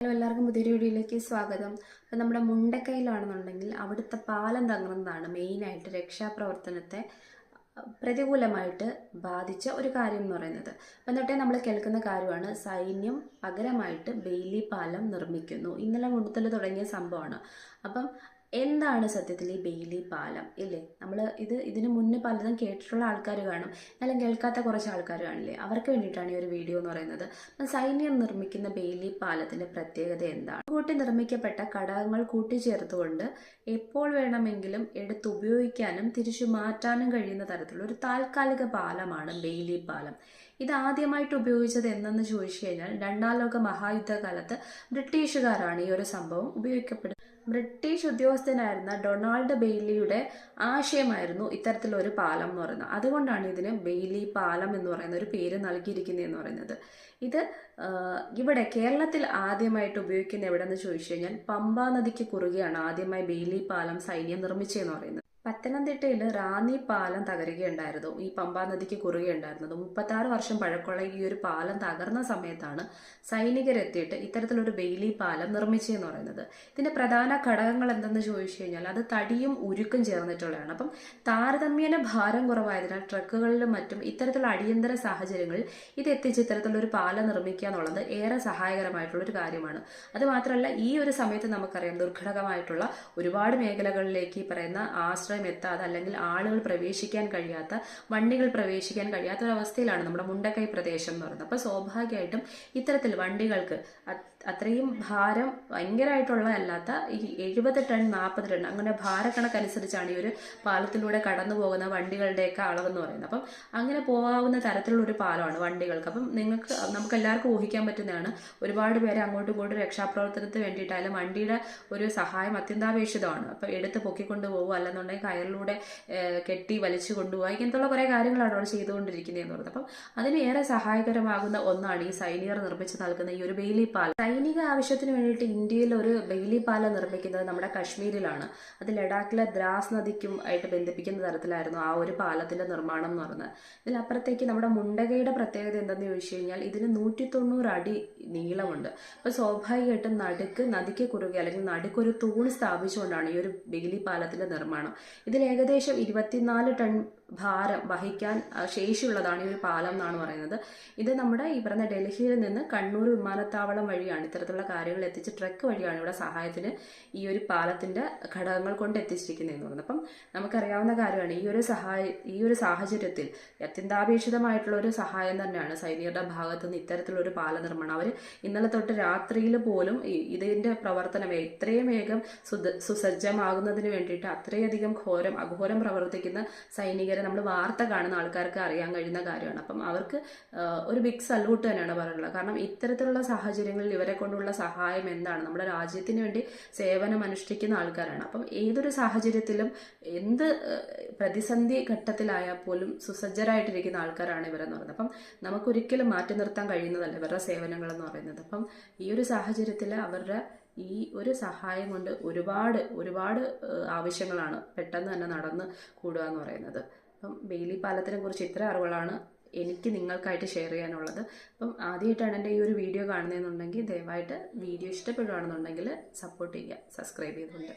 Hello, എല്ലാവർക്കും പുതിയൊരു വീഡിയോയിലേക്ക് സ്വാഗതം. അപ്പോൾ നമ്മുടെ മുണ്ടക്കൈയിലാണെന്നുണ്ടെങ്കിൽ അവിടുത്തെ പാലം തകർന്നതാണ് മെയിനായിട്ട് രക്ഷാപ്രവർത്തനത്തെ പ്രതികൂലമായിട്ട് ബാധിച്ച ഒരു കാര്യം എന്ന് പറയുന്നത്. എന്നിട്ടേ നമ്മൾ കേൾക്കുന്ന കാര്യമാണ് സൈന്യം പകരമായിട്ട് ബെയിലി പാലം നിർമ്മിക്കുന്നു. ഇന്നലെ മുതൽ തുടങ്ങിയ സംഭവമാണ്. അപ്പം എന്താണ് സത്യത്തിൽ ഈ ബെയിലി പാലം ഇല്ലേ? നമ്മൾ ഇതിന് മുന്നേ പലതും കേട്ടിട്ടുള്ള ആൾക്കാർ കാണും, എന്നാലും കേൾക്കാത്ത കുറച്ച് ആൾക്കാർ കാണില്ലേ? അവർക്ക് വേണ്ടിയിട്ടാണ് ഈ ഒരു വീഡിയോ എന്ന് പറയുന്നത്. സൈന്യം നിർമ്മിക്കുന്ന ബെയിലി പാലത്തിന്റെ പ്രത്യേകത എന്താണ്? കൂട്ടി നിർമ്മിക്കപ്പെട്ട ഘടകങ്ങൾ കൂട്ടിച്ചേർത്തുകൊണ്ട് എപ്പോൾ വേണമെങ്കിലും എടുത്തുപയോഗിക്കാനും തിരിച്ചു മാറ്റാനും കഴിയുന്ന തരത്തിലുള്ള ഒരു താൽക്കാലിക പാലമാണ് ബെയിലി പാലം. ഇത് ആദ്യമായിട്ട് ഉപയോഗിച്ചത് എന്നെന്ന് ചോദിച്ചു കഴിഞ്ഞാൽ രണ്ടാം ലോക മഹായുദ്ധകാലത്ത് ബ്രിട്ടീഷുകാരാണ് ഈ ഒരു സംഭവം ഉപയോഗിക്കപ്പെടുന്നത്. ബ്രിട്ടീഷ് ഉദ്യോഗസ്ഥനായിരുന്ന ഡൊണാൾഡ് ബെയ്ലിയുടെ ആശയമായിരുന്നു ഇത്തരത്തിലൊരു പാലം എന്ന് പറയുന്നത്. അതുകൊണ്ടാണ് ഇതിന് ബെയ്ലി പാലം എന്ന് പറയുന്ന ഒരു പേര് നൽകിയിരിക്കുന്നത് എന്ന് പറയുന്നത്. ഇത് ഇവിടെ കേരളത്തിൽ ആദ്യമായിട്ട് ഉപയോഗിക്കുന്ന എവിടെയെന്ന് ചോദിച്ചു കഴിഞ്ഞാൽ പമ്പാ നദിക്ക് കുറുകെയാണ് ആദ്യമായി ബെയ്ലി പാലം സൈന്യം നിർമ്മിച്ചതെന്ന് പറയുന്നത്. പത്തനംതിട്ടയിൽ റാന്നി പാലം തകരുകയുണ്ടായിരുന്നു. ഈ പമ്പാ നദിക്ക് കുറുകെ ഉണ്ടായിരുന്നത് 36 വർഷം പഴക്കമുള്ള ഈ ഒരു പാലം തകർന്ന സമയത്താണ് സൈനികരെത്തിയിട്ട് ഇത്തരത്തിലൊരു ബെയിലി പാലം നിർമ്മിച്ചതെന്ന് പറയുന്നത്. ഇതിന്റെ പ്രധാന ഘടകങ്ങൾ എന്തെന്ന് ചോദിച്ചു കഴിഞ്ഞാൽ അത് തടിയും ഉരുക്കും ചേർന്നിട്ടുള്ളതാണ്. അപ്പം താരതമ്യേന ഭാരം കുറവായതിനാൽ ട്രക്കുകളിലും മറ്റും ഇത്തരത്തിലുള്ള അടിയന്തര സാഹചര്യങ്ങളിൽ ഇത് എത്തിച്ച് ഇത്തരത്തിലൊരു പാലം നിർമ്മിക്കുക എന്നുള്ളത് ഏറെ സഹായകരമായിട്ടുള്ള ഒരു കാര്യമാണ്. അത് മാത്രമല്ല, ഈ ഒരു സമയത്ത് നമുക്കറിയാം ദുർഘടകമായിട്ടുള്ള ഒരുപാട് മേഖലകളിലേക്ക് ഈ പറയുന്ന ആശ്രയം എത്താതെ അല്ലെങ്കിൽ ആളുകൾ പ്രവേശിക്കാൻ കഴിയാത്ത, വണ്ടികൾ പ്രവേശിക്കാൻ കഴിയാത്ത ഒരു അവസ്ഥയിലാണ് നമ്മുടെ മുണ്ടക്കൈ പ്രദേശം എന്ന് പറയുന്നത്. അപ്പൊ സ്വാഭാവികമായിട്ടും ഇത്തരത്തിൽ വണ്ടികൾക്ക് അത്രയും ഭാരം ഭയങ്കരമായിട്ടുള്ള അല്ലാത്ത ഈ 70 ടൺ 40 ടൺ അങ്ങനെ ഭാരക്കണക്കനുസരിച്ചാണ് ഈ ഒരു പാലത്തിലൂടെ കടന്നു പോകുന്ന വണ്ടികളുടെയൊക്കെ അളവെന്ന് പറയുന്നത്. അപ്പം അങ്ങനെ പോകാവുന്ന തരത്തിലുള്ള ഒരു പാലമാണ് വണ്ടികൾക്ക്. അപ്പം നമുക്ക് എല്ലാവർക്കും ഊഹിക്കാൻ പറ്റുന്നതാണ്, ഒരുപാട് പേരെ അങ്ങോട്ടും ഇങ്ങോട്ടും രക്ഷാപ്രവർത്തനത്തിന് വേണ്ടിയിട്ടായാലും വണ്ടിയുടെ ഒരു സഹായം അത്യന്താപേക്ഷിതമാണ്. അപ്പം എടുത്ത് പൊക്കിക്കൊണ്ട് പോകുക, അല്ലെന്നുണ്ടെങ്കിൽ കയറിലൂടെ കെട്ടി വലിച്ചു കൊണ്ടുപോകുക, ഇങ്ങനത്തുള്ള കുറേ കാര്യങ്ങളാണ് അവിടെ ചെയ്തുകൊണ്ടിരിക്കുന്നതെന്ന് പറയുന്നത്. അപ്പം അതിന് ഏറെ സഹായകരമാകുന്ന ഒന്നാണ് ഈ സൈനികർ നിർമ്മിച്ച് നൽകുന്ന ഈ ഒരു ബെയിലി പാലം. സൈനിക ആവശ്യത്തിന് വേണ്ടിയിട്ട് ഇന്ത്യയിൽ ഒരു ബെയിലി പാലം നിർമ്മിക്കുന്നത് നമ്മുടെ കശ്മീരിലാണ്. അത് ലഡാക്കിലെ ദ്രാസ് നദിക്കും ആയിട്ട് ബന്ധിപ്പിക്കുന്ന തരത്തിലായിരുന്നു ആ ഒരു പാലത്തിന്റെ നിർമ്മാണം എന്ന് പറയുന്നത്. ഇതിലപ്പുറത്തേക്ക് നമ്മുടെ മുണ്ടകയുടെ പ്രത്യേകത എന്തെന്ന് ചോദിച്ചു കഴിഞ്ഞാൽ ഇതിന് 190 അടി നീളമുണ്ട്. അപ്പൊ സ്വാഭാവികമായിട്ടും നദിക്ക് കുറുകെ അല്ലെങ്കിൽ നടുക്കൊരു തൂൺ സ്ഥാപിച്ചുകൊണ്ടാണ് ഈ ഒരു ബെയിലി പാലത്തിന്റെ നിർമ്മാണം. ഇതിൽ ഏകദേശം 24 ടൺ ഭാരം വഹിക്കാൻ ശേഷിയുള്ളതാണ് ഈ ഒരു പാലം എന്നാണ് പറയുന്നത്. ഇത് നമ്മുടെ ഈ പറഞ്ഞ ഡൽഹിയിൽ നിന്ന് കണ്ണൂർ വിമാനത്താവളം വഴിയാണ് ഇത്തരത്തിലുള്ള കാര്യങ്ങൾ എത്തിച്ച് ട്രക്ക് വഴിയാണ് ഇവിടെ സഹായത്തിന് ഈ ഒരു പാലത്തിന്റെ ഘടകങ്ങൾ കൊണ്ട് എത്തിച്ചിരിക്കുന്നതെന്ന് പറയുന്നത്. അപ്പം നമുക്കറിയാവുന്ന കാര്യമാണ് ഈ ഒരു സാഹചര്യത്തിൽ അത്യന്താപേക്ഷിതമായിട്ടുള്ള ഒരു സഹായം തന്നെയാണ് സൈനികരുടെ ഭാഗത്തു നിന്ന് ഇത്തരത്തിലൊരു പാല നിർമ്മാണം. അവർ ഇന്നലെ തൊട്ട് രാത്രിയിൽ പോലും ഇതിന്റെ പ്രവർത്തനം എത്രയും വേഗം സുസജ്ജമാകുന്നതിന് വേണ്ടിയിട്ട് അത്രയധികം അഘോരം പ്രവർത്തിക്കുന്ന സൈനികരെ നമ്മൾ വാർത്ത കാണുന്ന ആൾക്കാർക്ക് അറിയാൻ കഴിയുന്ന കാര്യമാണ്. അപ്പം അവർക്ക് ഒരു ബിഗ് സല്യൂട്ട് തന്നെയാണ് പറയാനുള്ളത്. കാരണം ഇത്തരത്തിലുള്ള സാഹചര്യങ്ങളിൽ ഇവരെ കൊണ്ടുള്ള സഹായം എന്താണ്, നമ്മുടെ രാജ്യത്തിന് വേണ്ടി സേവനം അനുഷ്ഠിക്കുന്ന ആൾക്കാരാണ്. അപ്പം ഏതൊരു സാഹചര്യത്തിലും എന്ത് പ്രതിസന്ധി ഘട്ടത്തിലായാൽ പോലും സുസജ്ജരായിട്ടിരിക്കുന്ന ആൾക്കാരാണ് ഇവരെന്ന് പറയുന്നത്. അപ്പം നമുക്കൊരിക്കലും മാറ്റി നിർത്താൻ കഴിയുന്നതല്ല ഇവരുടെ സേവനങ്ങൾ എന്ന് പറയുന്നത്. അപ്പം ഈ ഒരു സാഹചര്യത്തിൽ അവരുടെ ഈ ഒരു സഹായം കൊണ്ട് ഒരുപാട് ആവശ്യങ്ങളാണ് പെട്ടെന്ന് തന്നെ നടന്ന് കൂടുക എന്ന് പറയുന്നത്. അപ്പം ബെയിലി പാലത്തിനെ കുറിച്ച് ഇത്ര അറിവുകളാണ് എനിക്ക് നിങ്ങൾക്കായിട്ട് ഷെയർ ചെയ്യാനുള്ളത്. അപ്പം ആദ്യമായിട്ടാണ് എൻ്റെ ഈ ഒരു വീഡിയോ കാണുന്നതെന്നുണ്ടെങ്കിൽ ദയവായിട്ട് വീഡിയോ ഇഷ്ടപ്പെടുകയാണെന്നുണ്ടെങ്കിൽ സപ്പോർട്ട് ചെയ്യുക, സബ്സ്ക്രൈബ് ചെയ്തുകൊണ്ട്.